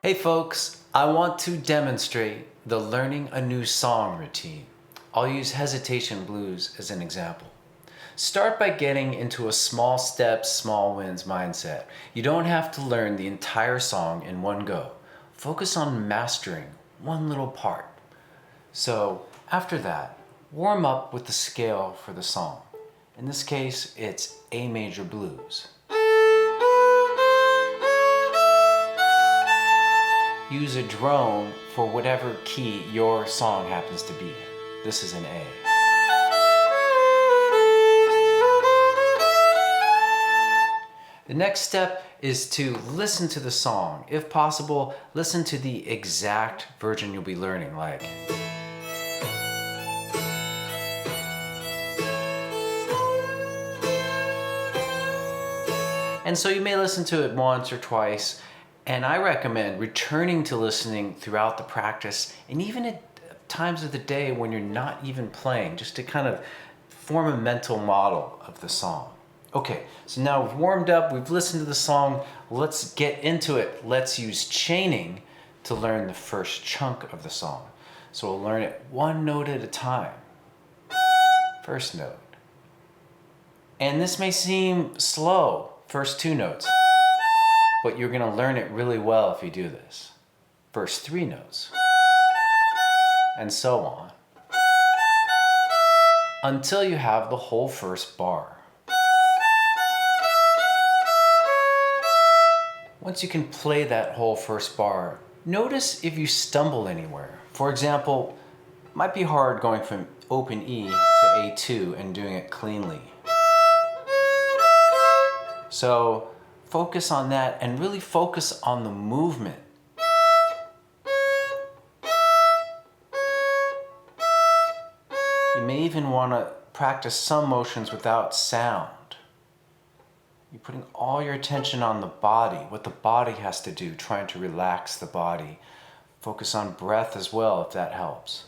Hey folks, I want to demonstrate the learning a new song routine. I'll use hesitation blues as an example. Start by getting into a small steps, small wins mindset. You don't have to learn the entire song in one go. Focus on mastering one little part. So after that, warm up with the scale for the song. In this case, it's A major blues. Use a drone for whatever key your song happens to be in. This is an A. The next step is to listen to the song. If possible, listen to the exact version you'll be learning, like. And so you may listen to it once or twice, and I recommend returning to listening throughout the practice and even at times of the day when you're not even playing, just to kind of form a mental model of the song. Okay, so now we've warmed up, we've listened to the song, let's get into it. Let's use chaining to learn the first chunk of the song. So we'll learn it one note at a time. First note. And this may seem slow, first two notes, but you're gonna learn it really well if you do this. First three notes, and so on, until you have the whole first bar. Once you can play that whole first bar, notice if you stumble anywhere. For example, it might be hard going from open E to A2 and doing it cleanly. So focus on that and really focus on the movement. You may even want to practice some motions without sound. You're putting all your attention on the body, what the body has to do, trying to relax the body. Focus on breath as well, if that helps.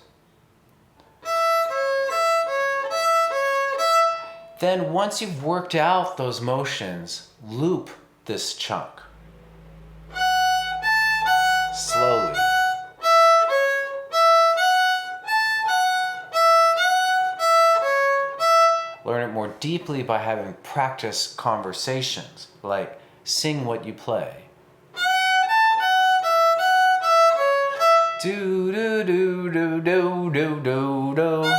Then once you've worked out those motions, loop this chunk slowly. Learn it more deeply by having practice conversations, like sing what you play. Do do do do do do do do.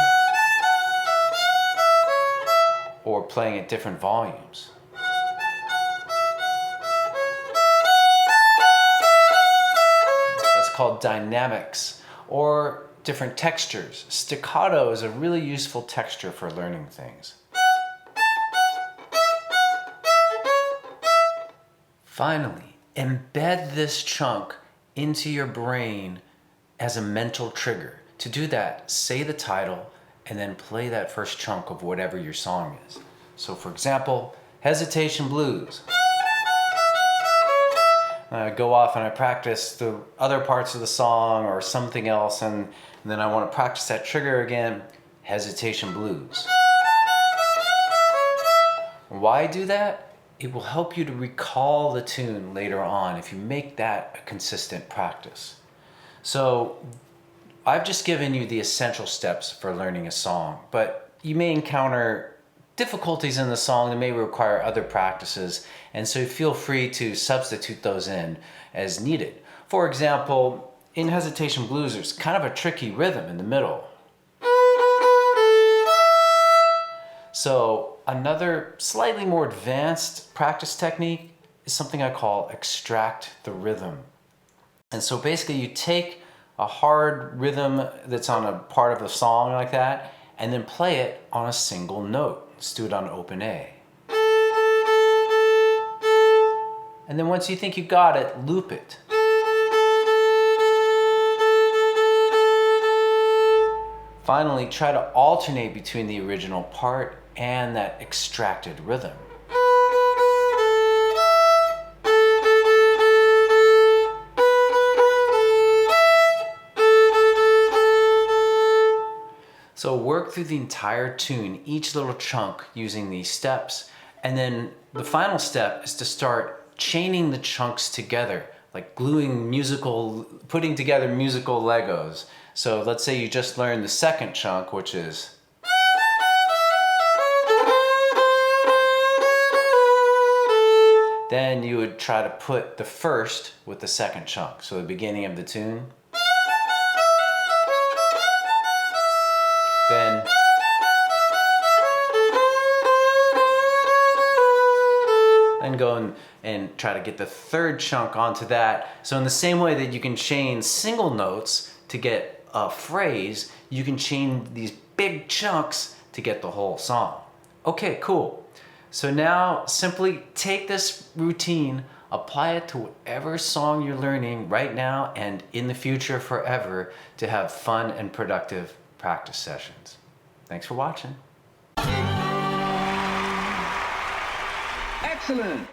Or playing at different volumes. That's called dynamics, or different textures. Staccato is a really useful texture for learning things. Finally, embed this chunk into your brain as a mental trigger. To do that, say the title and then play that first chunk of whatever your song is. So for example, Hesitation Blues. I go off and I practice the other parts of the song or something else, and then I want to practice that trigger again, Hesitation Blues. Why do that? It will help you to recall the tune later on if you make that a consistent practice. So I've just given you the essential steps for learning a song, but you may encounter difficulties in the song that may require other practices, and so feel free to substitute those in as needed. For example, in Hesitation Blues, there's kind of a tricky rhythm in the middle. So another slightly more advanced practice technique is something I call extract the rhythm. And so basically you take a hard rhythm that's on a part of a song like that, and then play it on a single note. Let's do it on open A. And then once you think you got it, loop it. Finally, try to alternate between the original part and that extracted rhythm. So work through the entire tune, each little chunk, using these steps. And then the final step is to start chaining the chunks together like putting together musical Legos. So let's say you just learned the second chunk, which is then you would try to put the first with the second chunk. So the beginning of the tune. Then go and try to get the third chunk onto that. So in the same way that you can chain single notes to get a phrase, you can chain these big chunks to get the whole song. Okay, cool. So now simply take this routine, apply it to whatever song you're learning right now and in the future forever to have fun and productive practice sessions. Thanks for watching. Excellent.